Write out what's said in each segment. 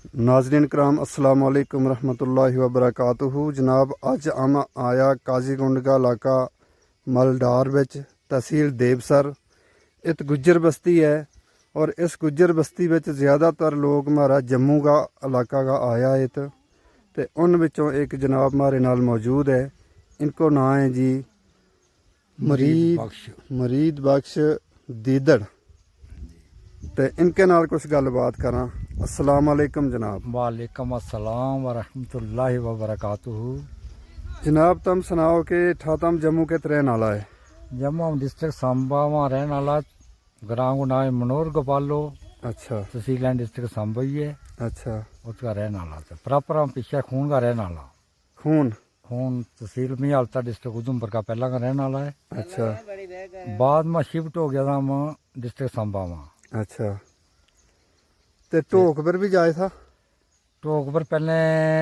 नाजरीन कराम अस्सलाम वालेकुम रहमतुल्लाहि व बरकातुहू। जनाब अज हम आया काजीकुंड का इलाका मलडार विच तहसील देवसर। इत गुज्जर बस्ती है और इस गुज्जर बस्ती विच ज़्यादातर लोग हमारा जम्मू का इलाका का आया इत ते उन विचों एक जनाब हमारे नाल मौजूद है। इनको नाम है जी मरीद बख्श दीदड़ ते इनके नाल कुछ गलबात करा। अस्सलाम वालेकुम जनाब। वालेकुम अस्सलाम व रहमतुल्लाहि व बरकातुहू। जनाब तुम सुनाओ कि ठातम जम्मू के रहने वाला है। जम्मू हम डिस्ट्रिक्ट सांबा में रहने वाला। ग्राम को नाम है मनोहर गोपालो। अच्छा तहसील एंड डिस्ट्रिक्ट सांबा ही है। अच्छा उसका रहने वाला था। प्रॉपर हम पीछे खून का रहने वाला। खून खून तहसील में हालता डिस्ट्रिक्ट उधमपुर का पहला का रहने वाला है। अच्छा बाद में शिफ्ट हो गया था हम डिस्ट्रिक्ट सांबा में। अच्छा ते ढोक पर भी जाए था। टोक पर पहले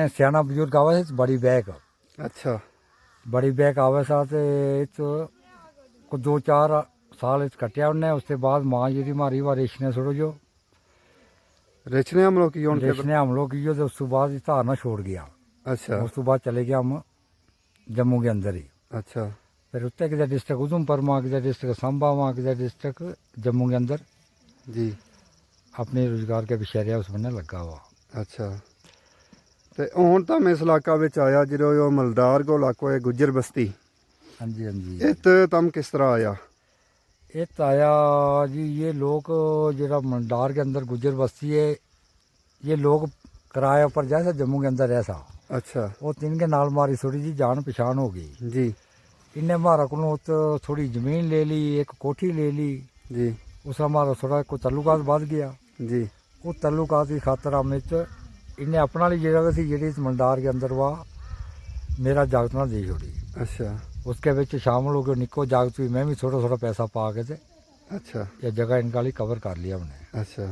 सियाना बुजुर्ग आवे थे बड़ी बैग। अच्छा बड़ी बैग आवे सा ते को 2-4 साल इस कटिया उन्हें। उसके बाद माँ जी मारी वा रेशने छोड़ो जो रेचने हम लोग की उनके रेशने हमलों की जो तो उसके बाद ये धारना छोड़ गया। अच्छा उस तो बाद चले गया हम जम्मू के अंदर ही। अच्छा फिर उत्ते किधर डिस्ट्रिक्ट उधमपुर माँ किधर डिस्ट्रिक्ट सांबा माँ किधर डिस्ट्रिक्ट जम्मू के अंदर जी अपने रोजगार के पिछे उस बनने लगा हुआ। अच्छा ते हुण तो मैं इस इलाका विच आया जो मलदार को इलाको है गुज्जर बस्ती। हाँ जी हाँ जी। इत तम किस तरह आया। इत आया जी ये लोग जरा मंडार के अंदर गुजर बस्ती है। ये लोग किराए पर जैसा जम्मू के अंदर ऐसा अच्छा वो तीन के नाल मारी थोड़ी जी जान पहचान हो गई। जी इन्हें हमारा को थोड़ी जमीन ले ली एक कोठी ले ली। जी उसका हमारा थोड़ा कोई तल्लुकात बढ़ गया। जी वो तल्लुकात की खातर हम इन्हें अपना वाली जगह थी जी इस मंडार के अंदर वह मेरा जागतना दे छोड़ी। अच्छा उसके बिच शामिल हो गए निको जागत हुई। मैं भी थोड़ा थोड़ा पैसा पा के थे अच्छा ये जगह इनका लिए कवर कर लिया हमने। अच्छा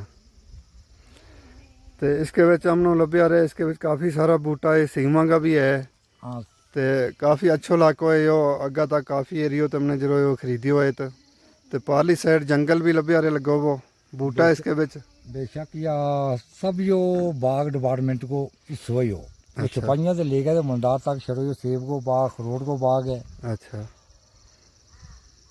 तो इसके विच हमनों लभ्या रहे। इसके विच काफ़ी सारा बूटा है सीमा का भी है हाँ ते काफ़ी अच्छो इलाको है यो। अग्गा तक काफ़ी एरियो तुमने जो यो खरीदियो है तो पारली साइड जंगल भी लभ्या रहे लगो वो बूटा इसके विच। बेशक या सब यो बाग डिपार्टमेंट को हिस्सो ही हो। अच्छा। छपाइयाँ से ले गए मंडार तक छोड़ो यो सेब को बाग अखरोट को बाग है। अच्छा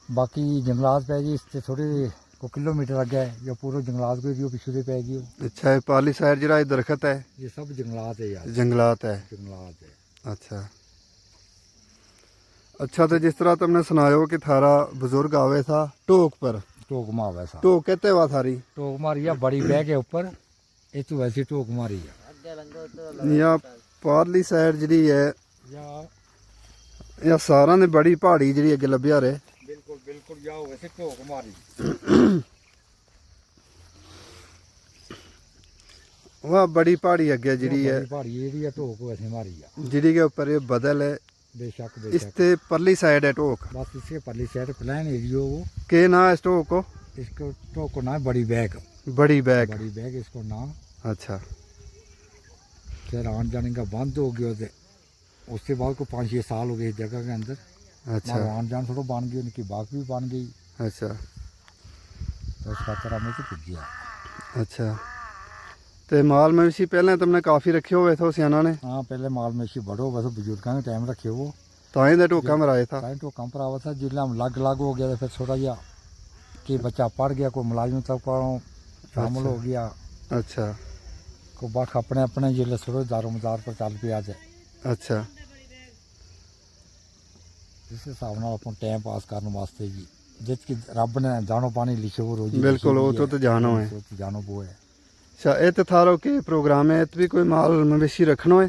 बाकी जंगलात पै गई इससे थोड़ी को किलोमीटर अगे है या पूरा जंगलात को एरियो पिछले पै गई। अच्छा ये पारली साइड जरा दरखत है ये सब जंगलात है यार। जंगलात है। जंगलात है। अच्छा अच्छा तो जिस तरह तुमने सुनायो कि थारा बुजुर्ग आवे था टोक पर टोक मार वैसा टोक कहते हुआ थारी टोक मारी है बड़ी बैग है ऊपर ये तो वैसी टोक मारी है। या पारली साइड जी है या या सारा ने बड़ी पहाड़ी जी अगे लभ्या रहे। बिल्कुल बिल्कुल या वैसे टोक मारी वह बड़ी पहाड़ी अगे जी है पहाड़ी एरिया टोक वैसे मारी है। जी के ऊपर ये बदल है। बेशक इस बेशक ते परली साइड है टोक बस इसके परली साइड प्लान एरिया वो के ना इस टोक को इसको टोक को नाम बड़ी बैग। बड़ी बैग बड़ी बैग इसको नाम। अच्छा फिर आन जाने का बंद हो गया थे। उसके बाद को 5-6 साल हो गए इस जगह के अंदर। अच्छा आन जान थोड़ा बन गई उनकी बाग भी बन गई अच्छा तो उस खातर हमें तो गया। अच्छा तो माल मवेशी पहले तुमने काफ़ी रखे हुए थे सियाना ने। हाँ पहले माल मवेशी बड़ो बस बुजुर्गों के टाइम रखे वो ताई दे टोका मराए था। टाइम तो कम पर आवा था जिले हम लग लग हो गया तो फिर थोड़ा जा कि बच्चा पढ़ गया कोई मुलाजिम तक शामिल हो गया। अच्छा को बाक अपने अपने जिले थोड़े दारो मदार पर चल पिया जाए। अच्छा इस हिसाब नाल अपन टाइम पास करने वास्ते जी जिसकी रब ने दानो पानी लिखे वो रोजी बिल्कुल वो तो जानो है। जानो वो है। अच्छा ये तो थारो के प्रोग्राम है इत भी कोई माल मवेशी रखना है।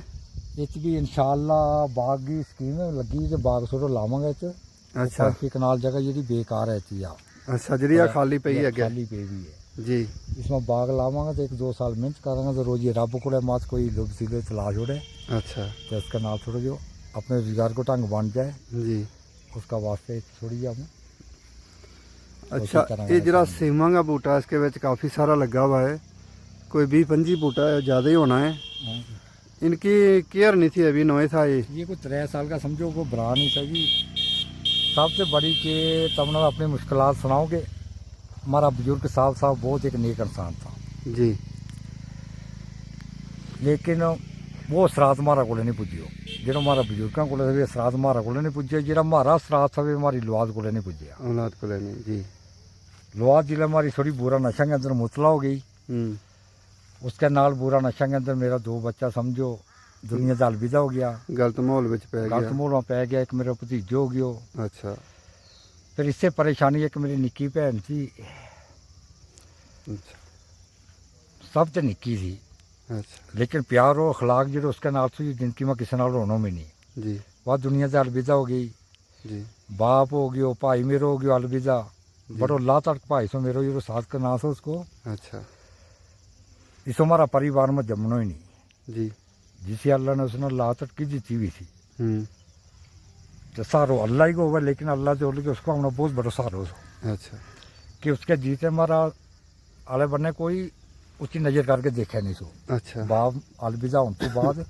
इस भी इंशाल्लाह बाग की स्कीम लगी तो बाग थोड़ा लावांगे इस। अच्छा कनाल जगह जी बेकार है इतनी अच्छा जी खाली पई है खाली पे भी है जी इसमें बाग लावांगे तो 1-2 साल मेहनत करेंगे तो रोजी रब को मत कोई लुभ सीधे तलाश छोड़े अच्छा तो इसका नाल थोड़ा जो अपने रोजगार को ढंग बन जाए जी उसका वास्ते थोड़ी जी हमें। अच्छा ये जरा सीमा का बूटा है इसके विच काफ़ी सारा लगा हुआ है कोई 20-25 बूटा है ज़्यादा ही होना है। इनकी केयर नहीं थी अभी नए था ये कोई 3 साल का समझो को बरा नहीं था जी। सबसे बड़ी के तुमने अपनी मुश्किलात सुनाओगे। हमारा बुजुर्ग साहब बहुत एक नेक इंसान था जी लेकिन वो असरात मारा कोले नहीं पुज्जियो जो मारा बजुर्गों को असरात मारा कोले नहीं पुज्जे जो मारा असरात थे हमारी लुआद को नहीं पुज्जिया औलाद को लेने जी। लुआद जिले हमारी थोड़ी बुरा नशा के अंदर मुतला हो गई उसके नाल बुरा नशा के अंदर मेरा 2 बच्चा समझो दुनिया का अलविदा हो गया गलत माहौल में पै गलत गया। माहौल में पै गया एक मेरा भतीजो हो गयो अच्छा फिर इससे परेशानी एक मेरी निक्की भैन थी अच्छा सब तो निक्की थी अच्छा लेकिन प्यार और अखलाक जो उसके नाल थी जिनकी मैं किसी नाल रोना भी नहीं जी वह दुनिया से अलविदा हो गई जी बाप हो गयो भाई मेरो हो गयो अलविदा बड़ो ला तक भाई सो मेरो जो साथ का नाम था उसको अच्छा इस हमारा परिवार में जमनो ही नहीं जी जिसे अल्लाह ने उसने ला तक की दी हुई थी हम्म तो सहारो अल्लाह ही को होगा लेकिन अल्लाह से बोले उसको हमने बहुत बड़ा सहारो हो अच्छा कि उसके जीते हमारा आले बनने कोई उसकी नज़र करके देखा नहीं सो अच्छा बाप अलविदा होने तो बाद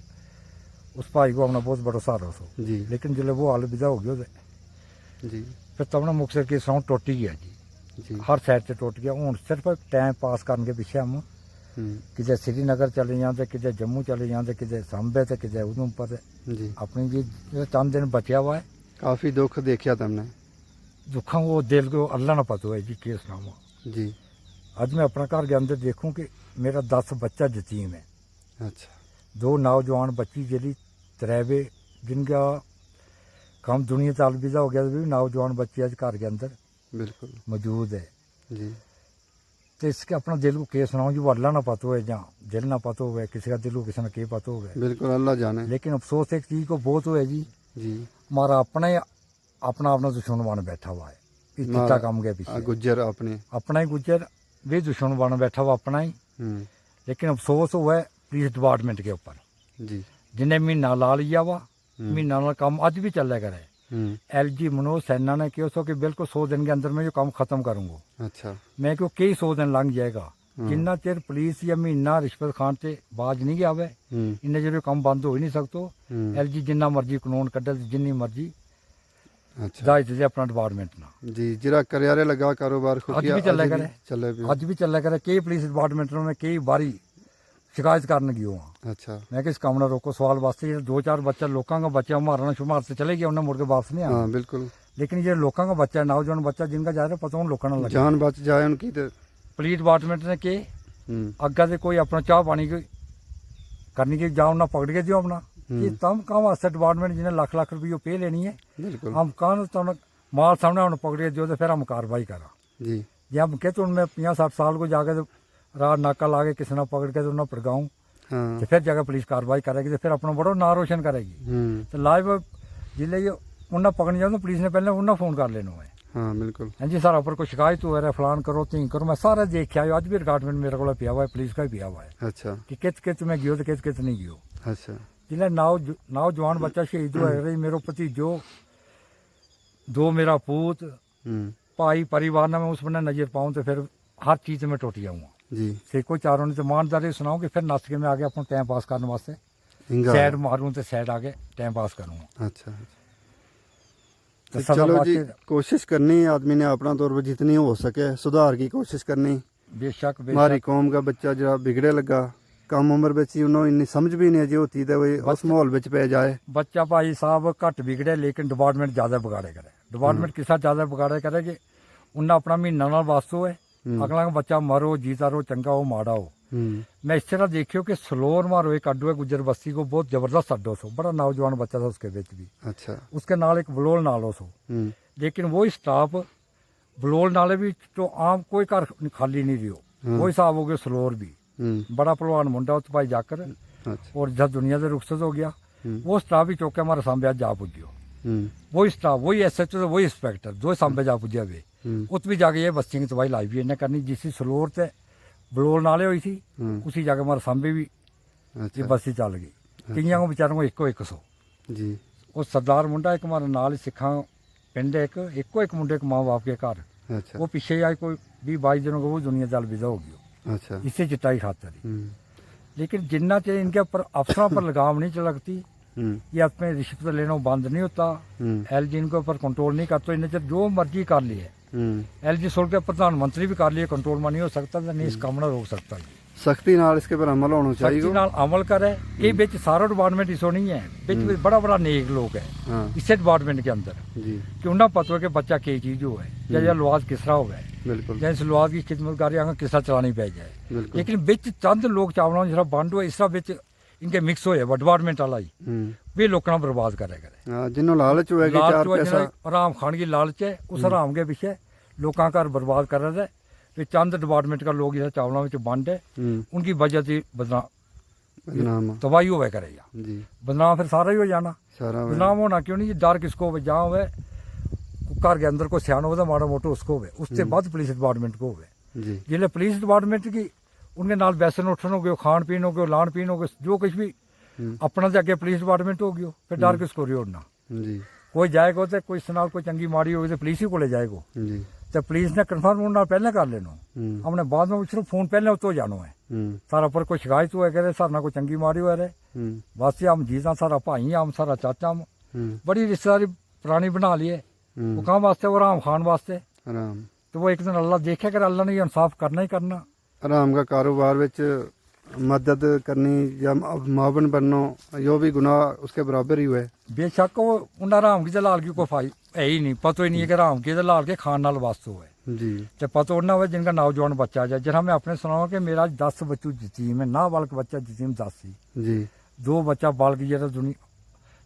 उस भाई को हमने बहुत बड़ा सहारा सो जी लेकिन जब वो अलविदा हो गया जी फिर तब ना मुक्तसर की सौं टुट गया जी जी हर साइड से टुट गया हूँ सिर्फ टाइम पास करने के पीछे हम किते श्रीनगर चले जाते किते जम्मू चले जाते किते सांबे तो किते उधमपुर जी अपनी जी चंद दिन बचा हुआ है काफ़ी दुख देखा तुमने दुखों वो दिल को अल्लाह ना पता है जी क्या सुनावा जी आज मैं अपना घर के अंदर देखूं कि मेरा 10 बच्चा यतीम है अच्छा 2 नौजवान बच्ची जी त्रेवे जिनका काम दुनिया से अलविदा हो गया भी नौजवान बच्चे आज घर के अंदर बिल्कुल मौजूद है जी तो इसके अपना दिल को क्या सुनाऊं जी वो अल्लाह ना पता है जहाँ दिल ना पता हो किसी का दिल को किसी ने क्या पता हो बिल्कुल अल्लाह जाने लेकिन अफसोस एक चीज़ को बहुत हुआ जी जी हमारा अपना ही अपना दुश्मन बन बैठा हुआ है इस चिट्टा काम के पीछे गुज्जर अपने अपना ही गुजर भी दुश्मन बन बैठा हुआ अपना ही लेकिन अफसोस हुआ है पुलिस डिपार्टमेंट के ऊपर जी जिन्हें महीना ला लिया वा महीना वाला काम अज भी चले करे LG मनोज सैना ने कहा कि बिल्कुल 100 दिन के अंदर मैं जो काम खत्म करूंगा अच्छा मैं क्यों कई 100 दिन लंघ जाएगा जिन्ना चिर पुलिस या महीना रिश्वत खान से बाज नहीं आवे इन्ने जो काम बंद हो ही नहीं सकते LG जिन्ना मर्जी कानून कड्डे जिन्नी मर्जी अच्छा जायज दे अपना डिपार्टमेंट ना जी जरा करियारे लगा कारोबार अज भी चले करे चले अज भी चले करे कई पुलिस डिपार्टमेंट में कई बारी शिकायत करने गयो हाँ अच्छा मैं कि इस काम ना रोको सवाल वास्ते 2-4 बच्चा लोगों का बच्चा मारना शुमार से चले गया उन्हें मुड़ के वापस नहीं आया हाँ बिल्कुल लेकिन ये लोगों का बच्चा है नौजवान बच्चा जिनका जा रहा पता उन लोगों ने लगा जान बच जाए उनकी तो पुलिस डिपार्टमेंट ने के अग्गा से कोई अपना चाह पानी की करनी की जाओ ना पकड़ के दियो अपना ये तम काम वास्ते डिपार्टमेंट जिन्हें लाख रुपये पे लेनी है बिल्कुल हम कहाँ तो माल सामने उन्हें पकड़ के दियो तो फिर हम कार्रवाई करा जी ये हम कहते उनमें 50-60 साल को जाके तो रात नाका ला के किसी ने पकड़ के तो उन्हें पड़गाऊँ हाँ तो फिर जाकर पुलिस कार्रवाई करेगी तो फिर अपना बड़ा ना रोशन करेगी तो लाइव जिले ये उन्हें पकड़ने जाओ तो पुलिस ने पहले उन्हें फोन कर लेना है हाँ बिल्कुल हाँ जी सर ऊपर कोई शिकायत हो रहा है फलान करो तीन करो मैं सारा देख आयो आज भी रिकॉर्डमेंट मेरे को पिया हुआ है पुलिस का ही पिया हुआ है अच्छा कि कित मैं गयो तो कित नहीं गयो अच्छा जिले नौजवान बच्चा शहीद हुआ है मेरो भतीजो 2 मेरा पूत भाई परिवार ने मैं उस बने नजर पाऊँ तो फिर हर चीज़ में टूट जाऊँगा जी से कोई चारों ने तो ईमानदारी सुनाऊँ कि फिर नस के मैं आगे अपना टाइम पास करने वास्ते हिंगा साइड मारूँ तो साइड आगे टाइम पास करूँगा अच्छा तो तो चलो जी कोशिश करनी है आदमी ने अपना तौर पर जितनी हो सके सुधार की कोशिश करनी बेशक हमारी कौम का बच्चा जरा बिगड़े लगा कम उम्र में ही उन्होंने इन्नी समझ भी नहीं जी होती तो वही उस माहौल में पे जाए बच्चा भाई साहब घट बिगड़े लेकिन डिपार्टमेंट ज़्यादा बिगाड़े करे डिपार्टमेंट किसा ज़्यादा बिगाड़े करे कि उन्हें अपना महीना नाल वास्तव है अगला का बच्चा मरो जीता रो चंगा हो माड़ा हो मैं इस तरह देखियो कि सलोर मारो एक अड्डो है गुजर बस्ती को बहुत जबरदस्त अड्डो सो बड़ा नौजवान बच्चा था उसके बीच भी अच्छा उसके नाल एक बलोल नालो सो लेकिन वही स्टाफ बलोल नाले भी तो आम कोई घर खाली नहीं रियो वही हिसाब हो गया सलोर भी बड़ा पहलवान मुंडा उस भाई जाकर अच्छा और जब दुनिया से रुखसत हो गया वो स्टाफ भी चौके हमारे सामने आज जा पुजियो वही स्टाफ वही SHO वही इंस्पेक्टर जो सामने जा पुजिया वे उत भी जाके ये बस्ती की तबाही लाई भी इन्हें करनी जिस सलोर से बलोल नाले हुई थी उसी जाके हमारे सामने भी ये अच्छा बस्ती चल गई कईया को बेचारों को 100 जी वो सरदार मुंडा एक हमारे नाल ही सिखा पिंड एक मुंडे के माँ बाप के घर अच्छा वो पीछे आए कोई 20-22 दिनों को वो दुनिया से अलविदा हो गई अच्छा इससे चिट्टाई खातर ही लेकिन जितना चाहिए इनके ऊपर अफसरों पर लगाम नहीं लगती ये अपने रिश्वत लेना बंद नहीं होता LG इनके ऊपर कंट्रोल नहीं करता इन्हें जो मर्जी कर लिए LG सुन के प्रधानमंत्री भी कर लिए कंट्रोल में नहीं हो सकता तो नहीं इस काम ना रोक सकता जी सख्ती नाल इसके पर अमल होना सख्ती चाहिए। नाल अमल करे। ये बिच सारा डिपार्टमेंट इसो नहीं है, बिच बड़ा बड़ा नेक लोग है हाँ इसे डिपार्टमेंट के अंदर जी कि उन्हें पता हो कि बच्चा कई चीज हो है या लुआज किस तरह हो है बिल्कुल या इस लुआज की खिदमतकारी आगे किस तरह चलानी पै जाए। बिल्कुल। लेकिन बिच चंद लोग चावलों जरा बंड हुए इस तरह बिच इनके मिक्स होए डिपार्टमेंट वाला ही भी लोगों बर्बाद करे करे। हाँ जिन्हों लालच हुआ कि चार लालच हुआ पैसा जिन्हें आराम खान की लालच है उस आराम के पीछे लोगों का बर्बाद कर रहे थे। फिर चंद डिपार्टमेंट का लोग इधर चावलों में बंड है उनकी वजह से बदनाम तबाही हुआ करेगा जी बदनाम फिर सारा ही हो जाना। सारा हुआ। बदनाम होना क्यों नहीं, डर किसको हो जहाँ हुए घर के अंदर कोई सियान हो माड़ा मोटो उसको हुए उससे बाद पुलिस डिपार्टमेंट को हुए। जी जिसले पुलिस डिपार्टमेंट की उनके नाल बैसन उठन हो गए खान पीन हो गए लान पीन हो गए जो कुछ भी अपना तो अगे पुलिस डिपार्टमेंट हो गयो फिर डर किसको रही उड़ना। जी कोई जाएगा तो कोई नाल कोई चंगी माड़ी होगी तो पुलिस ही को जाएगा जी तो पुलिस ने कन्फर्म उन्होंने पहले कर लेना हमने बाद में सिर्फ फोन पहले उतो जानो है सारा पर कोई शिकायत हुआ करे सारा ना कोई चंगी माड़ी हुआ रहे बस हम जीता सारा भाई हम सारा चाचा हम बड़ी रिश्तेदारी पुरानी बना लिए वो काम वास्ते वो राम खान वास्ते आराम तो वो एक दिन अल्लाह देखे कर अल्लाह ने इंसाफ करना ही करना। आराम का कारोबार विच मदद करनी या मावन बनना यो भी गुनाह उसके बराबर ही हुआ है। बेशक वो उन्हें राम की लाल की कोई फाई है ही नहीं पता ही नहीं है कि राम की लाल के खान नाल वास्तव है जी तो पता उन्हें हुआ जिनका नौजवान बच्चा जाए जरा मैं अपने सुनाऊँ कि मेरा 10 बच्चों जतीम है ना बालक बच्चा जतीम 10 ही जी 2 बच्चा बालक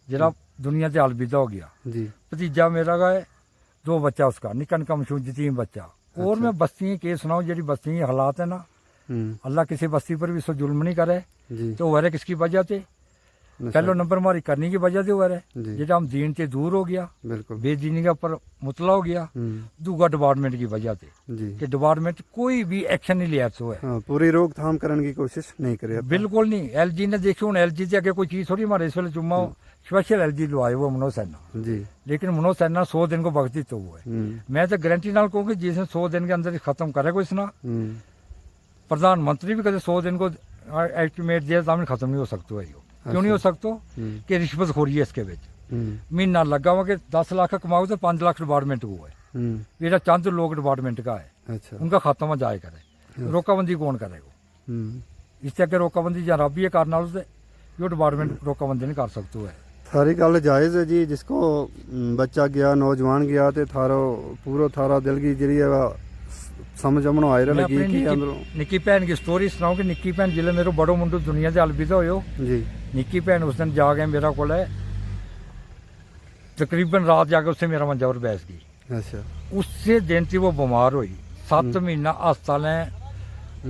जरा दुनिया से अलविदा हो गया जी भतीजा मेरा का है 2 बच्चा उसका निक्का निक्का मशहूर जतीम बच्चा। और मैं बस्ती के सुनाऊँ जी बस्ती हालात है ना अल्लाह किसी बस्ती पर भी सो जुल्म नहीं करे जी तो हुआ किसकी वजह से पहलो नंबर हमारी करने की वजह से हुआ जी। जेटा हम दीन से दूर हो गया बिल्कुल बेदीनी के ऊपर मुतला हो गया दूसरा डिपार्टमेंट की वजह से जी कि डिपार्टमेंट कोई भी एक्शन नहीं लिया सो है। हाँ पूरी रोकथाम करने की कोशिश नहीं करे बिल्कुल नहीं। एलजी ने देखी हूँ एलजी से अगे कोई चीज थोड़ी हमारे इस वेले चुम्मा स्पेशल एलजी लवाए हुआ मनोज सैना जी लेकिन मनोज सैना 100 दिन को वक्त तो हुआ है। मैं तो गारंटी नाल कहूँ कि जिसने 100 दिन के अंदर खत्म करे कोई इसना प्रधानमंत्री भी कदे 100 दिन को एस्टिमेट दिया तो खत्म नहीं हो सकता है। क्यों नहीं हो सकता कि रिश्वतखोरी है इसके महीना लगा हुआ कि 10 लाख कमाओ तो 5 लाख डिपार्टमेंट को है मेरा चंद लोग डिपार्टमेंट का है अच्छा उनका खत्म हो जाए करे रोकाबंदी कौन करेगा इससे अगर रोकाबंदी या रब ही करना उससे जो डिपार्टमेंट रोकाबंदी नहीं कर सकता है। थारी गल जायज़ है जी जिसको बच्चा गया नौजवान गया तो थारो पूरा थारा दिल की जी समझ अमनो आए मैं लगी अपनी कि अंदरों निक्की भैन की स्टोरी सुनाऊं कि निक्की भैन जिले मेरे बड़ो मुंडू दुनिया से अलविदा हो जी निक्की भैन उस दिन जा गए मेरा को तकरीबन रात जाके उससे मेरा मंजा पर बैठ गई। अच्छा उससे दिन से वो बीमार हुई 7 महीना अस्पताल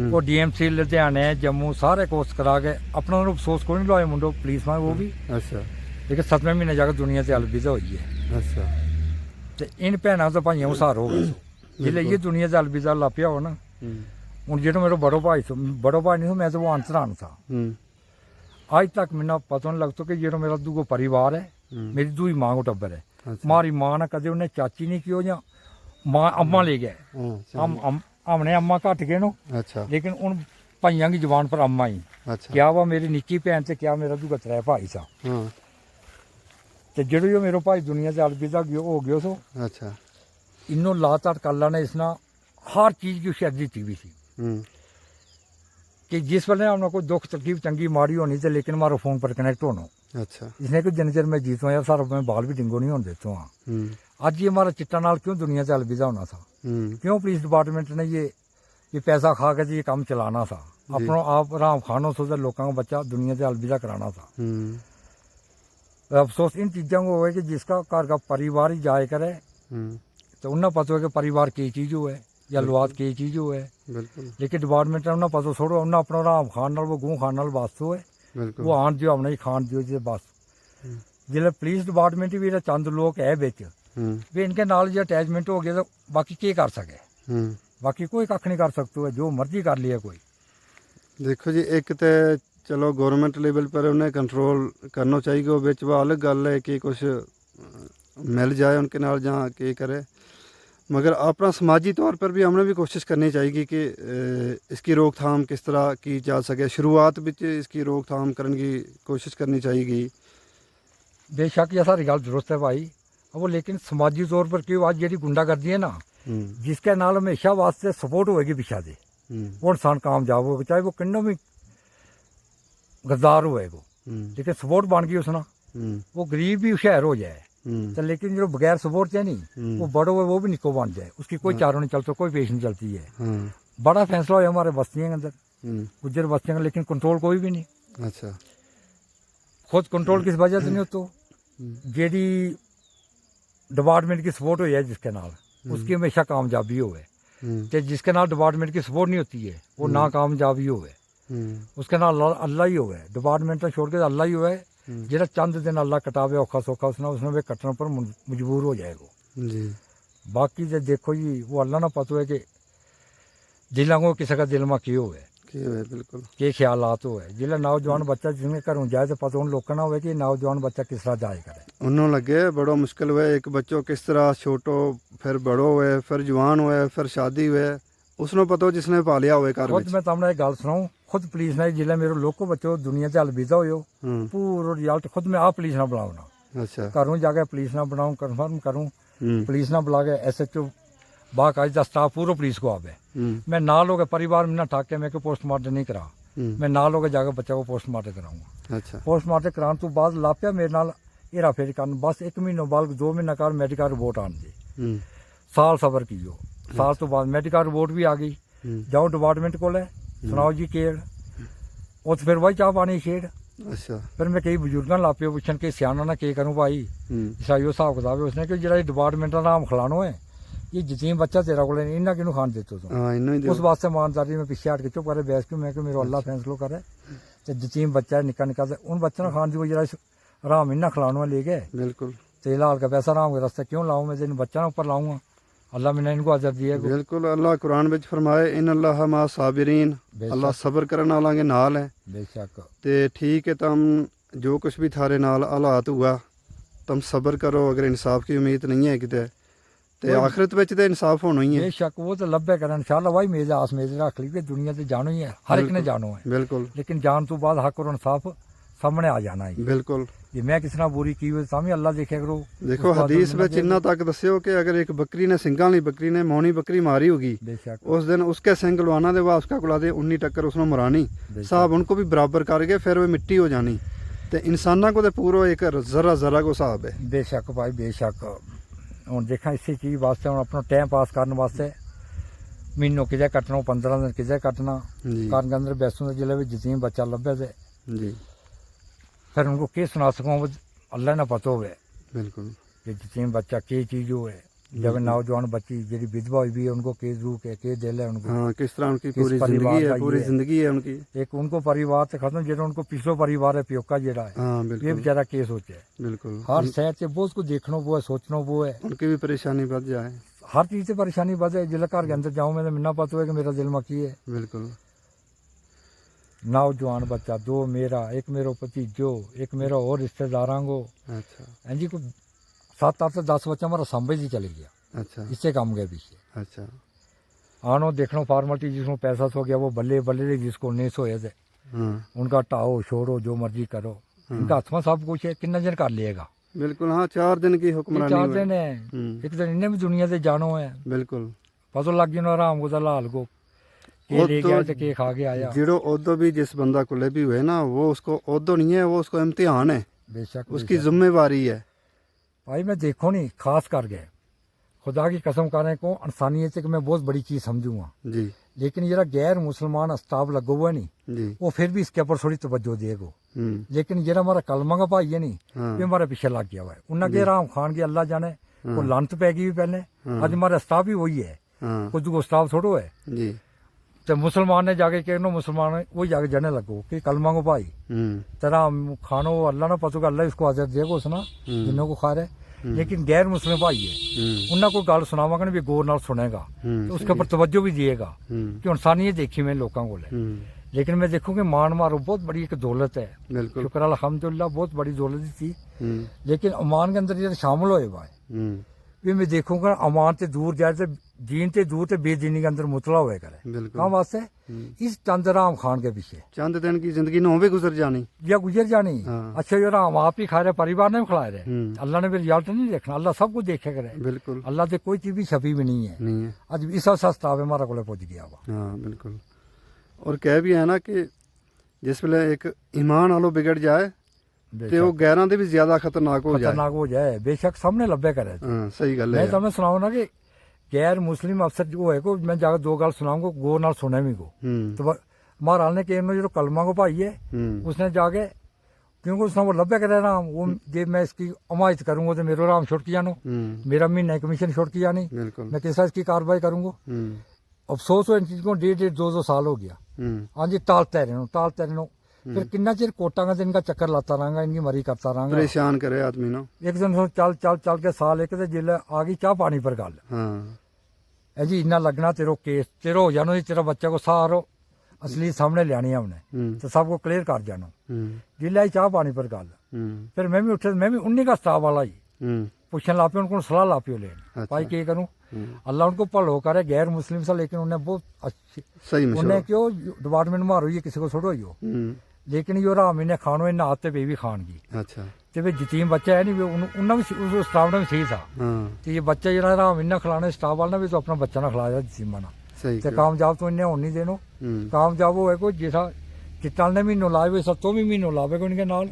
वो डीएमसी लुधियाने जम्मू सारे कोर्स करा के अपना अफसोस कोई नहीं लवाए मुंडो पुलिस में वो भी अच्छा लेकिन 7वें महीने जाकर दुनिया से अलविदा हुई है। अच्छा तो इन भैनों तो भाइयों सहार हो गए जिले ये दुनिया से अलविदा ला पिया हो ना हूँ जो मेरा बड़ो भाई नहीं था मैं तो वो अंतरान था आज तक मैंने पता नहीं लगता कि जो मेरा दूगो परिवार है मेरी दूई माँ को टब्बर है। हमारी माँ ने कदे उन्हें चाची नहीं की या माँ अम्मा ले गए हमने अम्मा घट गए नो अच्छा लेकिन उन भाइयों की जबान पर अम्मा ही अच्छा क्या वह मेरी निक्की भैन से क्या मेरा दूगा 3 भाई सा तो जो मेरे भाई दुनिया से अलविदा हो गयो सो अच्छा इन्हों लाताड़ कल्ला ने इसना हर चीज़ की उसे दी हुई थी कि जिस वेले हमने कोई दुख तकलीफ चंगी माड़ी होनी तो लेकिन हमारा फोन पर कनेक्ट होना अच्छा इसने कोई जिन चर मैं जीतूँ यार सारा मैं बाल भी डिंगो नहीं होने देता हाँ आज ये हमारा चिट्टा नाल क्यों दुनिया से अलविदा होना था क्यों पुलिस डिपार्टमेंट ने ये पैसा खा के ये काम चलाना था अपनों आप आराम खानों से लोगों का बच्चा दुनिया से अलविदा कराना था। अफसोस इन चीज़ों को है कि जिसका घर का परिवार ही जाए करे तो उन्हें पता है कि परिवार की चीज़ हो है या लुआद की चीज़ हो है लेकिन डिपार्टमेंट ने उन्हें पता छोड़ो उन्हें अपना आराम खान वो गूँ खान वास्तव है वो आन दियो हमने खान दियो जी बस। जिले पुलिस डिपार्टमेंट भी चंद लोग है बिच भी इनके नाल जो अटैचमेंट हो गया तो बाकी के कर सके बाकी कोई कख नहीं कर सकता है जो मर्जी कर लिया कोई। देखो जी एक तो चलो गवर्नमेंट लेवल पर उन्हें कंट्रोल करना चाहिए वो बिच वो अलग गल है कि कुछ मिल जाए उनके नाल जहाँ के करे मगर अपना समाजी तौर पर भी हमने भी कोशिश करनी चाहिए कि इसकी रोकथाम किस तरह की जा सके शुरुआत में इसकी रोकथाम करने की कोशिश करनी चाहिए। बेशक ये सारी गल दुरुस्त है भाई वो लेकिन समाजी तौर पर क्यों आज जी गुंडागर्दी है ना जिसके नाल हमेशा वास्ते सपोर्ट होएगी पिछा दे वो इंसान कामयाब होगा, चाहे वो किन्नों भी गद्दार होएगा, लेकिन सपोर्ट बन गई उसना, वो गरीब भी हुशियार हो जाए, तो लेकिन जो बगैर सपोर्ट है नहीं, वो बड़ो है वो भी निको बन जाए, उसकी कोई चारों नहीं चलता, कोई पेश नहीं चलती है। बड़ा फैसला हो हमारे बस्तियों के अंदर, गुज्जर बस्तियों का, लेकिन कंट्रोल कोई भी नहीं। अच्छा, खुद कंट्रोल किस वजह से नहीं होता, जेडी डिपार्टमेंट की सपोर्ट हुई है जिसके नाल, उसकी हमेशा कामयाबी होवे, ते जिसके नाल डिपार्टमेंट की सपोर्ट नहीं होती है वो नाकामयाबी होवे, उसके नाल अल्लाह ही होवे, डिपार्टमेंट छोड़ के अल्लाह ही होवे, जेड़ा चंद दिन अल्लाह कटावे औखा सौखा उसने वे कटने पर मजबूर हो जाएगा जी। बाकी जो देखो जी वो अल्लाह ना पता है कि दिलों को किसी का दिल में की होवे, बिल्कुल के ख्यालात होवे, जिला नौजवान बच्चा जिसने घरों जाए तो पता उन लोगों ना होवे कि नौजवान बच्चा किस तरह जाए करे, उन्होंने लगे बड़ो मुश्किल हुए, एक बच्चों किस तरह छोटो फिर बड़ो हुए फिर जवान हुए फिर शादी हुए, उसने पता हो जिसने पालिया हुए घर खुद मैं तुमने एक गल सुनाऊं, खुद पुलिस ने जिले मेरे लोको बच्चों दुनिया से अलविदा हो पूरा रिजल्ट खुद मैं आप पुलिस ना बुलाऊना, अच्छा, घरों जाके पुलिस ना बनाऊं, कन्फर्म करूं, पुलिस ना बुला के SHO बाकायदा का स्टाफ पूरा पुलिस को आवे, मैं ना लोग परिवार में ना ठाके मैं पोस्टमार्टम नहीं करा, मैं ना लोग जाकर बच्चा को पोस्टमार्टम कराऊंगा। अच्छा, पोस्टमार्टम कराने तो बाद लापिया मेरे नाल हेरा फेरी कर, बस 1 महीने बाद 2 महीना कर मेडिकल रिपोर्ट आन दी, साल सबर कीओ, साल तो बाद मेडिकल रिपोर्ट भी आ गई, जाओ डिपार्टमेंट को सुनाओ जी केड़, उस फिर वही चाह पानी छेड़, अच्छा, फिर मैं कई बजुर्गों ला पे पुछन के सियाना ना के करूँ भाई, ईसाई हिसाब किताब है उसने कि जो डिपार्टमेंट का नाम खिलानो है ये जतीम बच्चा तेरा को इन्ना किनू खान देते तो, उस वास्ते ईमानदारी में पीछे हट के चुप करे बैस क्यों मैं कि मेरा अल्लाह फैसलो करे, तो जतीम बच्चा है निका निका उन बच्चों ने खान दी जरा आराम इन्ना खिलानो ले गए, बिल्कुल तेल हाल का पैसा आराम के रास्ते क्यों लाऊं, मैं इन बच्चों ऊपर लाऊंगा, अल्लाह मैंने इनको अजर दिया। बिल्कुल अल्लाह कुरान विच फरमाए इन अल्लाह मा साबिरीन, अल्लाह सबर करने वालों के नाल है, बेशक ते ठीक है तुम जो कुछ भी थारे नाल हालात हुआ तुम सबर करो, अगर इंसाफ की उम्मीद नहीं है किते ते आखिरत विच ते इंसाफ होना ही है, बेशक वो तो लब्बे कर इंशाअल्लाह वही मेज आस मेज रख ली कि दुनिया से जानो ही है, हर एक ने जानो है, बिल्कुल, लेकिन जान तो बाद हक और इंसाफ सामने आ जाना है, बिल्कुल जे मैं किसी ना बुरी की हुई सामने अल्लाह देखे करो। देखो हदीस में इन्ना तक दस्यो कि अगर एक बकरी ने सिंगा वाली बकरी ने मोनी बकरी मारी होगी उस दिन उसके सिंग लवाना दे उसका कुला दे 19 टक्कर उसने मरानी, साहब उनको भी बराबर करके फिर वो मिट्टी हो जानी, तो इंसाना को तो पूरा एक जरा जरा को हिसाब है। बेशक भाई बेशक, हूँ देखा इसी चीज़ वास्ते हूँ अपना टाइम पास करने वास्ते महीनों किजे कटना 15 दिन किजे कटना, घर के अंदर बैसूँ जिले भी जतीम बच्चा लभे थे जी, फिर उनको के सुना सकूँ अल्लाह ने पता होवे, बिल्कुल कि जतीम बच्चा के चीज़ हो है, जब नौजवान बच्ची जी विधवा हुई भी है उनको के रूप है के दिल है उनको, हाँ किस तरह उनकी पूरी जिंदगी है, पूरी जिंदगी है उनकी, एक उनको परिवार से खत्म जो उनको पिछलो परिवार है प्योका जेड़ा है, हाँ ये बिल्कुल बेचारा के सोचे है, बिल्कुल हर शहर से बहुत कुछ देखना वो है सोचना वो है, उनकी भी परेशानी बढ़ जाए, हर चीज़ से परेशानी बढ़ जाए, जिला घर के अंदर जाऊँ मैं मिलना पता है कि मेरा दिल में की है, बिल्कुल नौजवान बच्चा 2 मेरा, एक मेरा भतीजो, एक मेरा और रिश्तेदारों को, अच्छा, हाँ जी को 7 8 10 बच्चा हमारा सांबे ही चले गया, अच्छा, इससे काम गए पीछे, अच्छा, आनो देखना फॉर्मेलिटी जिसको पैसा सो गया वो बल्ले बल्ले जिसको नहीं सोए थे हाँ उनका टाओ छोड़ो जो मर्जी करो, इनका हाथ में सब कुछ है, कितना दिन कर लेगा, बिल्कुल, हाँ 4 दिन की हुक्मरानी 4 दिन है, एक दिन इन्हें भी दुनिया से जानो है, बिल्कुल पता लग गया आराम को लाल को के ले गया तो के खा के आया, जीरो ओदो भी जिस बंदा को ले भी हुए ना वो उसको ओदो नहीं है, वो उसको इम्तिहान है, बेशक उसकी जिम्मेवारी है भाई। मैं देखो नहीं खास कर गए खुदा की कसम करने को इंसानियत से मैं बहुत बड़ी चीज़ समझूंगा जी, लेकिन जरा गैर मुसलमान अस्ताब लगो हुआ नहीं जी, वो फिर भी इसके ऊपर थोड़ी तवज्जो देगो, लेकिन जरा हमारा कलमा का भाई है नहीं ये हमारे पीछे लग गया हुआ है, उन्हें के राम खान की अल्लाह जाने वो लानत पै गई पहले, आज हमारा अस्ताब ही वही है, कुछ को अस्ताब थोड़ो है जी, तो मुसलमान ने जाके कहना मुसलमान वही जाके जाने लगो कि कलमा को भाई तेरा खानो अल्लाह ना पता अल्लाह इसको हाजिर देगा उसना जिन्हों को खा रहे, लेकिन गैर मुस्लिम भाई है उन्हें कोई गल सुनावागा ना भी गौर नाल सुनेगा तो उसके ऊपर तवज्जो भी दिएगा कि इंसानियत देखी मैं लोगों को, लेकिन मैं देखूँ कि मान मारो बहुत बड़ी एक दौलत है, शुक्र अल्हम्दुलिल्लाह बहुत बड़ी दौलत थी, लेकिन अमान के अंदर जब शामिल होए भाई भी मैं देखूँगा अमान से दूर जाए तो दीन ते दूर ते बेदीनी के अंदर मुतला हुए करे। बिल्कुल। कहाँ वास्ते? इस चंद राम खान के पीछे चंद दिन की जिंदगी नौ भी गुजर जानी या गुजर जानी। हाँ। अच्छा ये राम आप ही खा रहे, परिवार ने भी खिला रहे, अल्लाह ने भी रिजल्ट नहीं देखना, अल्लाह सब कुछ देखे करे। बिल्कुल अल्लाह से कोई चीज भी छपी भी नहीं है। नहीं है। अज इसा सस्ता हमारा को पहुंच गया वा। हाँ बिल्कुल। और कह भी है ना कि जिस वेले एक ईमान वालों बिगड़ जाए ਤੇ ਉਹ ਗੈਰਾਂ ਦੇ ਵੀ ਜ਼ਿਆਦਾ ਖਤਰਨਾਕ ਹੋ ਜਾਏ। खतरनाक हो जाए बेशक सामने लब्बे करे। ਹਾਂ ਸਹੀ ਗੱਲ ਹੈ। मैं तुम्हें सुनाऊं ना कि गैर मुस्लिम अफसर जो है को मैं जाकर दो गल सुनाऊंगा गो नाल सुने भी को। तो महाराज ने कहना जो कलमा को भाई है उसने जाके क्योंकि उसने वो लब्बे करे राम वो जे मैं इसकी हमायत करूंगा तो मेरा राम छुटकी जानो, मेरा महीना कमीशन छुटकी जानी, मैं कैसा इसकी कार्रवाई करूंगा। अफसोस हो इन चीज को 1.5-2 साल हो गया। हाँ जी टालते रहना फिर कितना चिर कोटा का दिन का चक्कर लाता रहूंगा, इनकी मरी करता रहूंगा, परेशान करे आदमी ना। एक दिन चल के साल एक जिले आ गई चाह पानी पर गल है जी इन्ना लगना तेरो केस तेरा हो जानो, तेरा बच्चा को सारो असली सामने लियानी हमने तो सबको क्लियर कर जानो। जिले आई चाह पानी पर गल फिर मैं भी उठे, मैं भी उन्हीं का स्टाफ वाला ही पूछने ला पे उनको सलाह ला पियो लेन भाई क्या करूं। अल्लाह उनको भलो करे गैर मुस्लिम सा, लेकिन उन्हें बहुत अच्छी सही उन्हें क्यों डिपार्टमेंट मारो ये किसी को छोड़ो ही हो, लेकिन यो राम इन्हें खानो इन्हें आते पे भी खान की। अच्छा ते वे जतीम बच्चा है नहीं उन्हें भी उस स्टाफ ने भी सही था। तो ये बच्चा जरा राम इन्हें खिलाने स्टाफ वाला ने भी तो अपना बच्चा ना खिलाया जतीमा ना। ते कामयाब तो इन्हें होनी देनो, कामयाब हो को जैसा चिट्टाल ने महीनों लाए हुए 7 भी महीनों लावे को इनके नाल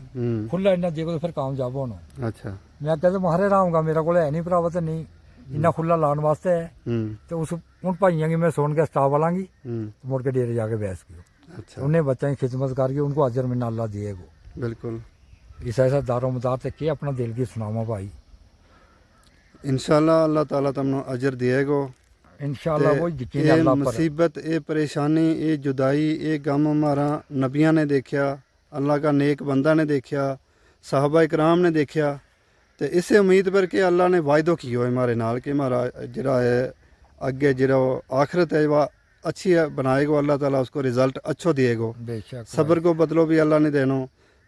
खुला इन्हें देखो तो फिर कामयाब होना। अच्छा मैं कहते मारे राम का मेरा को है नहीं भरावा तो नहीं इन्ना खुला लाने वास्ते है तो उस उन भाइयों की मैं सुन के स्टाफ वाला की मुड़ के डेरे जाके बहस की। अच्छा उन्हें बच्चा की खिदमत करके उनको अजर में अल्लाह दिएगो। बिल्कुल इस ऐसा दारो मदार से के अपना दिल की सुनावा भाई इंशाल्लाह अल्लाह ताला तुमने अजर दिएगो। इंशाल्लाह वो यकीन ये अल्लाह पर मुसीबत ये परेशानी ये जुदाई ये गम हमारा नबिया ने देखा, अल्लाह का नेक बंदा ने देखा, साहबा इकराम ने देखा। तो इसे उम्मीद पर कि अल्लाह ने वायदो किया है हमारे नाल कि हमारा जरा है अगे जरा आखिरत है वह अच्छी बनाएगो, अल्लाह ताला उसको रिजल्ट अच्छो दिएगो। बेशक सब्र को बदलो भी अल्लाह ने देनो,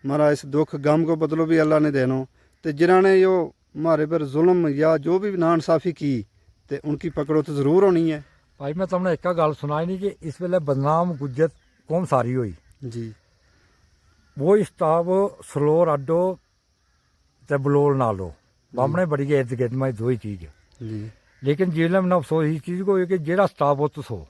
हमारा इस दुख गम को बदलो भी अल्लाह ने देनो। तो जिन्होंने यो हमारे पर जुल्म या जो भी नाइंसाफ़ी की तो उनकी पकड़ो तो ज़रूर होनी है। भाई मैं तुमने एक गल सुनाई नहीं कि इस वेले बदनाम गुज्जर कौम सारी हुई जी वो स्टाफ सलोर अड्डो ते बलोल नालो बामने बड़ी गए इर्द गिर्द में दो ही चीज जी लेकिन जिले में अफसोस इस चीज को कि जेड़ा स्टाफ हो तो सो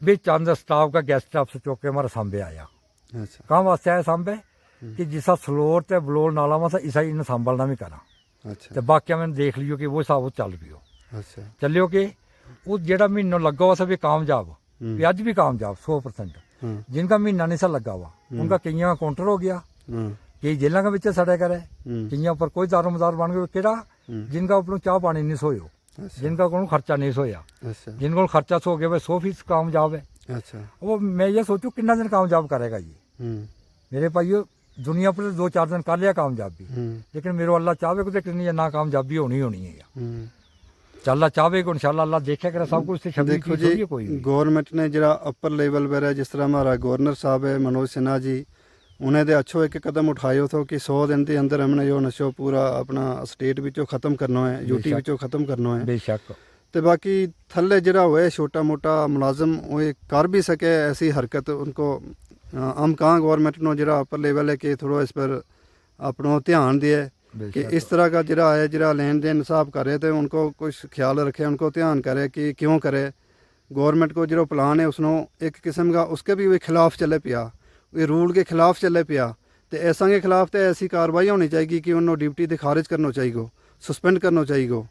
भी चंद स्टाफ का गेस्ट ऑफिस चौक के हमारा सांबे आया। अच्छा कहाँ वास्ते आया सांबे कि जिसा सलोर ते बलोल नाला वसा इसा इन्हें संभालना भी करा। अच्छा तो बाकी मैंने देख लियो कि वो हिसाब चल पियो अच्छा चलियो कि वो जेड़ा महीना लगा हुआ सा भी कामयाब भी अज भी कामयाब 100%। जिनका महीना नहीं सा लगा हुआ उनका कईयों का काउंटर हो गया, कई जेलों के बच्चे सड़े करे, कईयों पर कोई दारोमदार बन गए केड़ा जिनका ऊपर चाह पानी नहीं सोयो, जिनका को खर्चा नहीं सोया, अच्छा जिनको खर्चा सो गया 100% कामयाब है। अच्छा वो मैं ये सोचूं कितना दिन कामयाब करेगा ये मेरे भाइयों दुनिया पर 2-4 दिन कर लिया कामयाबी, लेकिन मेरे अल्लाह चाहे को कितनी ना कामयाबी होनी है अल्लाह चाहे को इंशाल्लाह अल्लाह देखे कर सब कुछ देखो जी गवर्नमेंट ने जरा अपर लेवल पर है जिस तरह हमारा गवर्नर साहब है मनोज सिन्हा जी उन्हें तो अच्छो एक कदम उठायो तो कि 100 दिन के अंदर हमने जो नशो पूरा अपना स्टेट विचों खत्म करना है, यूटी विचों खत्म करना है। बेशक तो बाकी थल्ले जरा होए छोटा मोटा मुलाजम वो कर भी सके ऐसी हरकत उनको हम कहाँ गवर्नमेंट नो जरा अपर लेवल है कि थोड़ा इस पर अपना ध्यान दिए कि इस तरह का जरा है जरा लेन देन हिसाब करे तो उनको कुछ ख्याल रखे, उनको ध्यान करे कि क्यों करे। गवर्नमेंट को जो प्लान है उसनो एक किस्म का उसके भी खिलाफ चले पिया, ये रूल के खिलाफ चले पिया तो ऐसा के खिलाफ तो ऐसी कार्रवाई होनी चाहिए कि उन्होंने ड्यूटी से खारिज करना चाहिए, सस्पेंड करना चाहिए।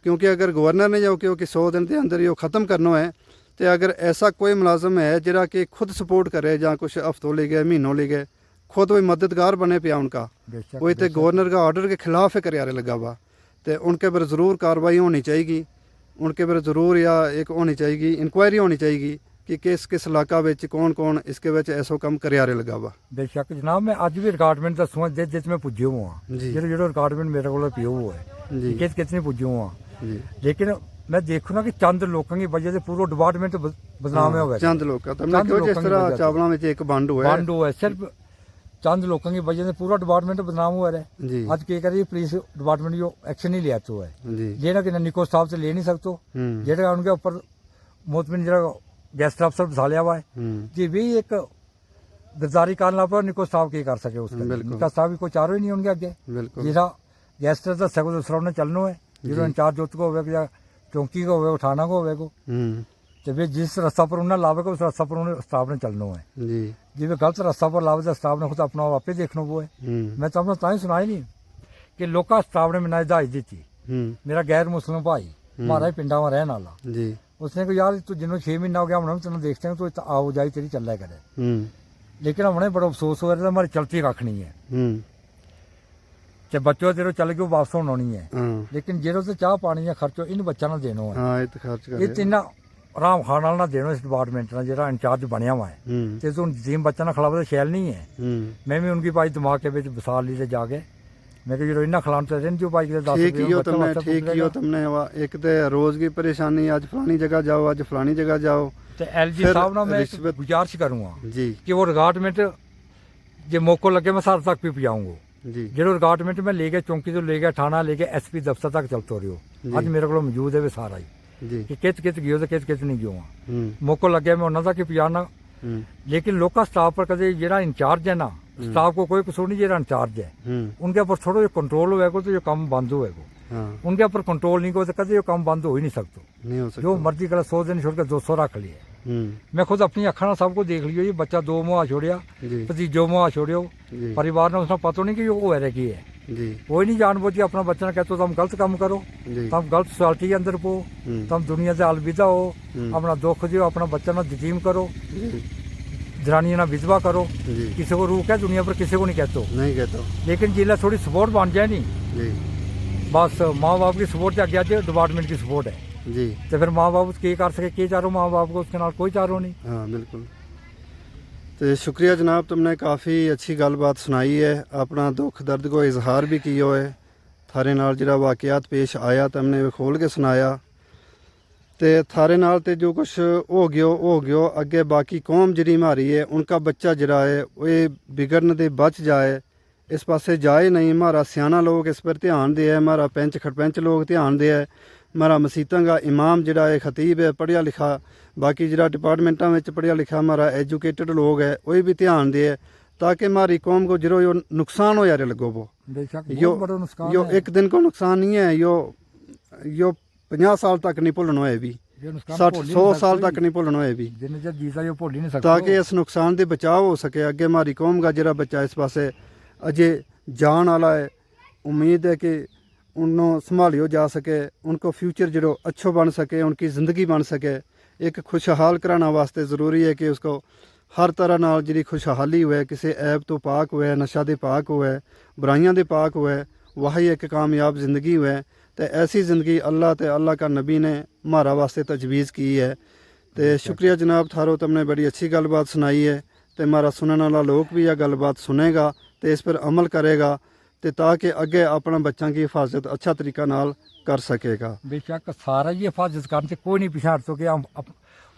क्योंकि अगर गवर्नर ने जो कि 100 दिन के अंदर यो ख़त्म करना है तो अगर ऐसा कोई मुलाजम है जरा कि खुद सपोर्ट करे या कुछ हफ्तों ले गए महीनों ले गए खुद वही मददगार बने पिया उनका वही तो गवर्नर का ऑर्डर के खिलाफ है करारे लगा हुआ तो उनके पर ज़रूर कार्रवाई होनी चाहिए, उनके पर ज़रूर या एक होनी चाहिए इंक्वायरी होनी चाहिए कि किस किस इलाका में कौन कौन इसके विच ऐसो कम करारे लगा हुआ। बेशक जनाब मैं अज भी रिकॉर्डमेंट दसूँ जिस मैं पुजे हुआ जो रिकॉर्डमेंट मेरे को पियो हुआ है किस कितने पुजे हुआ, लेकिन मैं देखूँ ना कि चंद लोगों की वजह से पूरा डिपार्टमेंट बदनाम है चंद लोग जिस तरह चावलों में एक बंड हुआ सिर्फ चंद लोगों की वजह से पूरा डिपार्टमेंट बदनाम हुआ है। जी आज के करे पुलिस डिपार्टमेंट जो एक्शन नहीं लिया तो है जी जेड़ा कि निको स्टाफ से ले नहीं सकते जेड़ा उनके ऊपर मोतमिन जरा गेस्ट अफसर बसा लिया हुआ है जी भी एक गिरदारी करने लग पर निको स्टाफ की कर सके उसका बिल्कुल। निका स्टाफ भी कोई चारो ही नहीं उनके अगे बिल्कुल जेड़ा गेस्ट दसा को दूसरा उन्हें चलना है जो इंचार्ज जोत को होगा या चौंकी को होगा थाना को होगा तो वे जिस रास्ता पर उन्हें लावेगा उस रास्ता पर उन्हें स्टाफ ने चलना है जी जी वे गलत रास्ता पर लावे तो स्टाफ ने खुद अपना आप ही देखना वो है मैं तो अपना ताई सुनाई नहीं कि लोका स्टाफ ने मैंने हिदायत दी थी मेरा गैर मुस्लिम भाई हमारा ही पिंडा में रहने वाला जी उसने कहा यार तू जिन्होंने 6 महीना हो गया हमने तेन देखते हैं तो आओ जाई तेरी चल रहा करे लेकिन हमने बड़ा अफसोस हो रहा हमारी चलती कख नहीं है ते बच्चों तेरे चल गए वापस होना नहीं है लेकिन जेरो से चाह पानी या खर्चो इन बच्चा ना देना है हाँ ये तो खर्च कर ये तीन आराम खान वाला ना देना इस डिपार्टमेंट ना जो इंचार्ज बनया हुआ है ते तू जिम बच्चा ना खिलावे तो शैल नहीं है मैं भी उनकी भाई दिमाग के बीच बसा ली ते जाके मैं कहा जो इन्ना खिलाने तो रहने जो भाई के 10 ठीक ही हो बच्चा तुमने वास्ते ठीक ही हो तुमने एक तो रोज की परेशानी आज फलानी जगह जाओ आज फलानी जगह जाओ ते एलजी फिर साहब ना मैं एक रिश्वत- गुजारिश करूंगा जी कि वो रिगार्डमेंट जे मौको लगे मैं सार तक भी पहुंचाऊंगा जी जो रिगार्डमेंट में ले गए चौंकी तो ले गए थाना ले गए एसपी दफ्तर तक चलते रहो अज मेरे को मौजूद है वे सारा ही जी कि कित कित गयो तो कित कित नहीं गयो मौको लगे मैं उन्होंने तक ही पहुंचाना लेकिन लोका स्टाफ पर कदे जो इंचार्ज है ना स्टाफ को कोई कसूर नहीं जो इंचार्ज है उनके ऊपर थोड़ा जो कंट्रोल होएगा तो जो काम बंद होएगा हाँ उनके ऊपर कंट्रोल नहीं हो तो कदे जो काम बंद हो ही नहीं सकता नहीं हो सकता जो मर्जी कर 100 दिन छोड़ के 200 रख लिए मैं खुद अपनी अखा सबको देख लियो ये बच्चा 2 मुहा छोड़िया जी भतीजो मुहा छोड़ियो जी परिवार ने उसने पता नहीं कि वो है की है जी कोई नहीं जानबूझ के अपना बच्चा ने कहते तुम गलत काम करो जी तुम गलत सोसाइटी के अंदर पो तुम दुनिया से अलविदा हो अपना दुख जो अपना बच्चा ना यतीम करो जी जनानियां ना विधवा करो जी किसी को रोक है दुनिया पर किसी को नहीं कहते नहीं कहता लेकिन जिला थोड़ी सपोर्ट बन जाए नहीं जी बस माँ बाप की सपोर्ट से आगे आज डिपार्टमेंट की सपोर्ट है जी तो फिर माँ बाप के कर सके के चारो माँ बाप को उसके नाल कोई चारो नहीं हाँ बिल्कुल तो शुक्रिया जनाब तुमने काफ़ी अच्छी गलबात सुनाई है अपना दुख दर्द को इजहार भी किया है थारे नाल जिहड़ा वाकयात पेश आया तुमने खोल के सुनाया ते थारे नाल ते जो कुछ हो गयो अगे बाकी कौम जिहड़ी मारी है उनका बच्चा जिहड़ा है वो बिगड़न दे बच जाए इस पासे जाए नहीं हमारा सियाना लोग इस पर ध्यान दे हमारा पंच खड़पंच लोग ध्यान दे हमारा मसीतां का इमाम जिहड़ा है खतीब है पढ़िया लिखा बाकी जिहड़ा डिपार्टमेंटा में पढ़िया लिखा हमारा एजुकेटेड लोग है वही भी ध्यान दे ताकि हमारी कौम को जो नुकसान हो यार लगो वो बेशक यो बहुत बड़ा नुकसान यो है। एक दिन को नुकसान नहीं है यो 50 साल तक नहीं भुलना है भी ये नुकसान 60 भुल ही 100 नहीं साल सकते। तक नहीं भुलना है भी जिन्हें जब जीता जो भुल ही नहीं सकते ताकि इस नुकसान के बचाव हो सके अगे हमारी कौम का जरा बच्चा इस पासे अजे जान वाला है उम्मीद है कि उन्होंने संभालियो जा सके उनको फ्यूचर जो अच्छो बन सके उनकी ज़िंदगी बन सके एक खुशहाल कराना वास्ते ज़रूरी है कि उसको हर तरह नाल जी खुशहाली हुए किसी ऐब तो पाक हुए नशा दे पाक हुए बुराइयां दे पाक हुए वही एक कामयाब ज़िंदगी हुए तो ऐसी ज़िंदगी अल्लाह ते अल्लाह का नबी ने हमारा वास्ते तजवीज़ की है तो शुक्रिया जनाब थारो तुमने बड़ी अच्छी गलबात सुनाई है तो हमारा सुनने वाला लोग भी यह गलबात सुनेगा तो इस पर अमल करेगा तो ताकि अगे अपना बच्चों की हिफाजत अच्छा तरीका नाल कर सकेगा बेशक सारा ही हिफाजत करने से कोई नहीं पीछे हट सके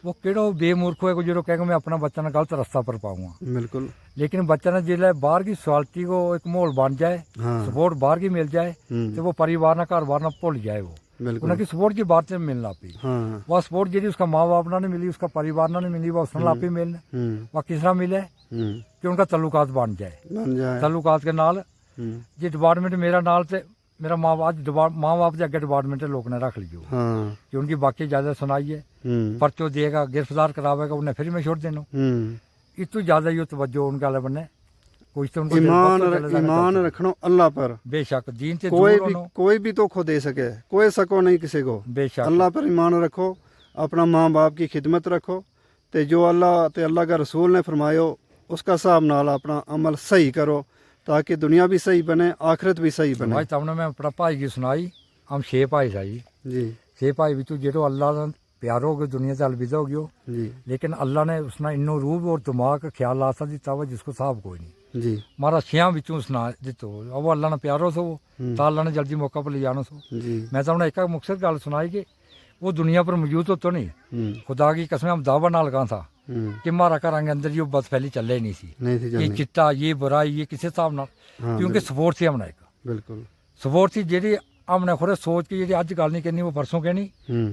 वो केड़ो बेमूर्ख है जो कहेगा मैं अपना बच्चा ना गलत रास्ता पर पाऊंगा बिल्कुल लेकिन बच्चा ने जिले बाहर की सोसाइटी को एक माहौल बन जाए हाँ सपोर्ट बाहर की मिल जाए तो वो परिवार ना घर बार ना भूल जाए वो बिल्कुल उनकी सपोर्ट की बात से मिलना पी हाँ वह सपोर्ट जी उसका माँ बाप ना नहीं मिली उसका परिवार ना नहीं मिली वह उसने लापी मिलने वह किस तरह मिले कि उनका तल्लुकात बन जाए बन जाए तल्लुकात के नाल जी डिपार्टमेंट मेरा नाल से मेरा माँ बाप से अगे डिपार्टमेंट लोग ने रख लियो हाँ कि उनकी बाकी ज्यादा सुनाई है पर्चो देगा गिरफ्तार करावेगा उन्हें फिर मैं छोड़ देना इतू ज्यादा ही तवज्जो उनके वाले बने कुछ तो उनको ईमान रखनो अल्लाह पर बेशक दीन से कोई दूर भी होनो कोई भी तो खो दे सके कोई सको नहीं किसी को बेशक अल्लाह पर ईमान रखो अपना माँ बाप की खिदमत रखो ते जो अल्लाह का रसूल ने फरमायो उसका हिसाब नाल अपना अमल सही करो ताकि दुनिया भी सही बने आखिरत भी सही बने भाई तमने मैं अपना भाई की सुनाई हम 6 भाई साई जी 6 भाई बिचू जो अल्लाह का प्यार हो गयो दुनिया से अलविदा हो गयो जी लेकिन अल्लाह ने उसने इन्नो रूह और दिमाग ख्याल आसा दिता हुआ जिसको साहब कोई नहीं जी मारा 6 बिचू सुना दितो वो अल्लाह ने प्यारो सो तो अल्लाह ने जल्दी मौका पर ले जाना सो जी मैं तो एक मुख्तर गल सुनाई कि वो दुनिया पर मौजूद हो तो नहीं खुदा की कसम हम दावा ना लगा था कि हमारा घर के अंदर जो बदफैली चले नहीं सी नहीं थी ये जानी चिट्टा ये बुराई ये किसी हिसाब नाल हाँ, क्योंकि सपोर्ट थी हमने एक बिल्कुल सपोर्ट थी जी हमने खुद सोच के जी अज गल नहीं कहनी वो परसों कहनी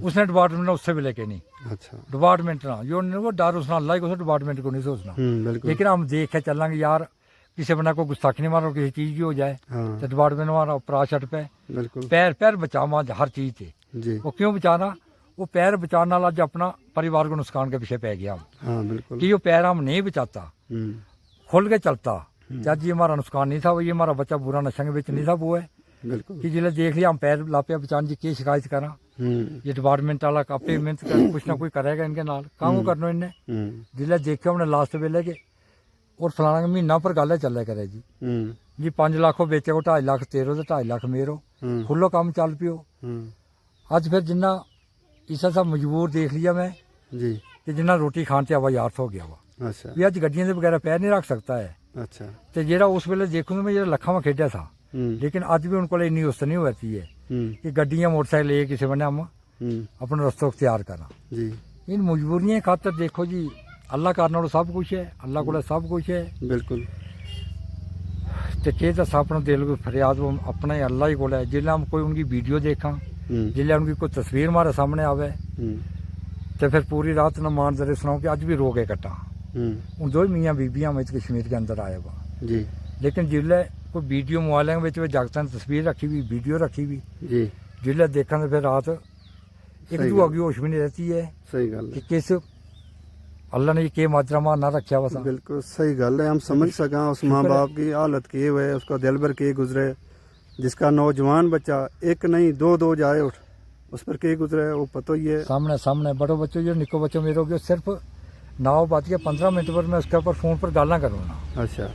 उसने डिपार्टमेंट ने उससे मिले कहनी अच्छा डिपार्टमेंट ना जो वो डर उसने अल्लाह ही को डिपार्टमेंट को नहीं सोचना बिल्कुल लेकिन हम देख के चलेंगे यार किसी बंदा को गुस्ताखी नहीं मारो किसी चीज़ की हो जाए हाँ तो डिपार्टमेंट हमारा उपरा छट पे बिल्कुल पैर पैर बचावा हर चीज़ से जी वो क्यों बचाना वो पैर बचाने वाला अज अपना परिवार को नुकसान के पीछे पै गया हम हाँ बिल्कुल कि वो पैर हम नहीं बचाता हम्म, खुल के चलता जब ये हमारा नुकसान नहीं था वो ये हमारा बच्चा बुरा नशे के बीच नहीं था वो है बिल्कुल कि जिले देख लिया हम पैर लापे बचाने की की शिकायत करा ये डिपार्टमेंट वाला काफी मेहनत कर कुछ ना कुछ करेगा इनके नाल काम करना इन्हें जिले देखे हमने लास्ट वेले के और फलाना महीना पर गल चले करे जी 5 लाख बेचे को 2.5 लाख तेरो तो 2.5 लाख मेरो खुलो काम चल पियो अज फिर जिन्ना इसा सब मजबूर देख लिया मैं जी कि जिन्ना रोटी खान से आवा यार हो गया वा अच्छा भी अज गड्डियों के बगैर पैर नहीं रख सकता है अच्छा तो जेड़ा उस वेले देखूँ तो मैं जो लखा में खेड़ा था लेकिन अज भी उनको इन्नी उस्त नहीं होती है कि गड्डियां मोटरसाइकिल ले किसी बने हम अपना रस्ता अख्तियार करा जी इन मजबूरियां खातर देखो जी अल्लाह करने सब कुछ है अल्लाह को सब कुछ है बिल्कुल तो के दस अपना दिल को फरियाद वो अपना ही अल्लाह ही को है जिले हम कोई उनकी वीडियो देखा जिले उनकी कोई तस्वीर हमारे सामने आवे तो फिर पूरी रात नमान जरे सुनाओ कि अज भी रो गए कट्टा उन दो ही मियाँ बीबियाँ में कश्मीर के अंदर आए वा जी लेकिन जिले कोई वीडियो मोबाइल में जागता ने तस्वीर रखी हुई वीडियो रखी हुई जी जिले देखा तो फिर रात एक सही दू अगी होश भी नहीं रहती है सही गल कि है किस अल्लाह ने के माजरा मार ना रखा वसा बिल्कुल सही गल है हम समझ सका उस माँ बाप की हालत के हुए उसका दिल भर के गुजरे जिसका नौजवान बच्चा एक नहीं दो जाए उठ उस पर के गुजरे वो पता ही है सामने सामने बड़ो बच्चों जो निको बच्चों मेरो गयो सिर्फ 9:15 पर मैं उसके ऊपर फोन पर गल करूँ ना अच्छा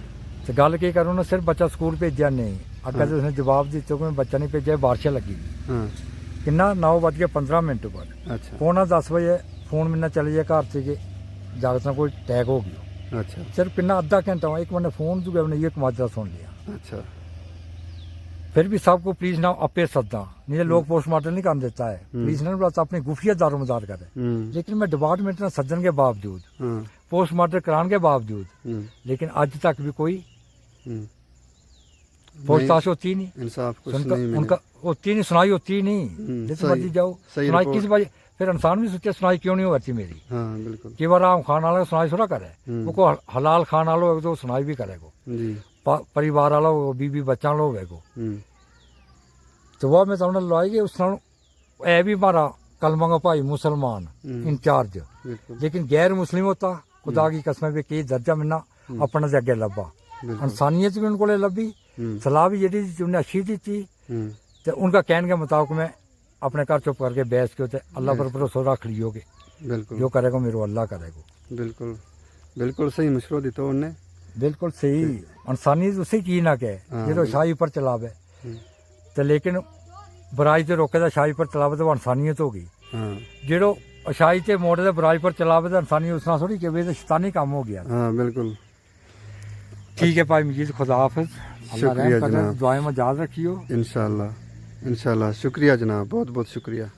तो गल की करूँ ना सिर्फ बच्चा स्कूल भेजा नहीं अगर तो उसने जवाब दिता कि मैं बच्चा नहीं भेजा बारिश लगी हाँ किन्ना 9:15 पर अच्छा 9:45 बजे फोन मैंने चले जाए घर से कि जागत कोई टैग हो गया अच्छा सिर्फ किन्ना आधा घंटा हुआ एक मैंने फोन जो मैंने ये माजरा सुन लिया अच्छा फिर भी सबको पुलिस ना अपे सदा नहीं तो लोग पोस्टमार्टम नहीं कर देता है पुलिस ने बुलाता अपनी गुफिया दारोमदार करे लेकिन मैं डिपार्टमेंट ने सज्जन के बावजूद हाँ पोस्टमार्टम कराने के बावजूद लेकिन आज तक भी कोई पूछताछ होती नहीं इंसाफ कुछ उनका नहीं उनका होती नहीं सुनाई होती नहीं जिस सही- मर्जी जाओ सही सुनाई रिपोर्ट। किस वजह फिर इंसान भी सोचे सुनाई क्यों नहीं होती मेरी हाँ बिल्कुल कि बार आम खान वाला सुनाई थोड़ा करे वो को हलाल खान वाला हो तो सुनाई भी करेगो जी परिवार वाला हो बीबी बच्चा लो होगो तो वह मैं तुमने लवाई उस ए भी हमारा कलमा का भाई मुसलमान इंचार्ज बिल्कुल लेकिन गैर मुस्लिम होता खुदा की कसम भी की दर्जा मिलना अपने से अगे लब्भा इंसानियत भी उनको लभी सलाह भी जी उन्हें अच्छी दी थी तो उनका कहने के मुताबिक मैं अपने घर चुप करके बैस के होते अल्लाह पर भरोसा रख लियोगे बिल्कुल जो करेगा मेरे अल्लाह करेगा बिल्कुल बिल्कुल सही मशवरा दिता उन्हें बिल्कुल सही इंसानियत उसी चीज ना कहे जो शाही पर चलावे तो लेकिन बुराई से रोके तो शाही पर चलावे तो इंसानियत होगी हाँ जो अशाई से मोड़े तो बुराई पर चलावे तो इंसानियत उसना थोड़ी कि तो शैतानी काम हो गया हाँ बिल्कुल ठीक है भाई मजीद खुदा हाफिज शुक्रिया जनाब। दुआएं में याद रखियो इंशाल्लाह इंशाल्लाह शुक्रिया जनाब बहुत बहुत शुक्रिया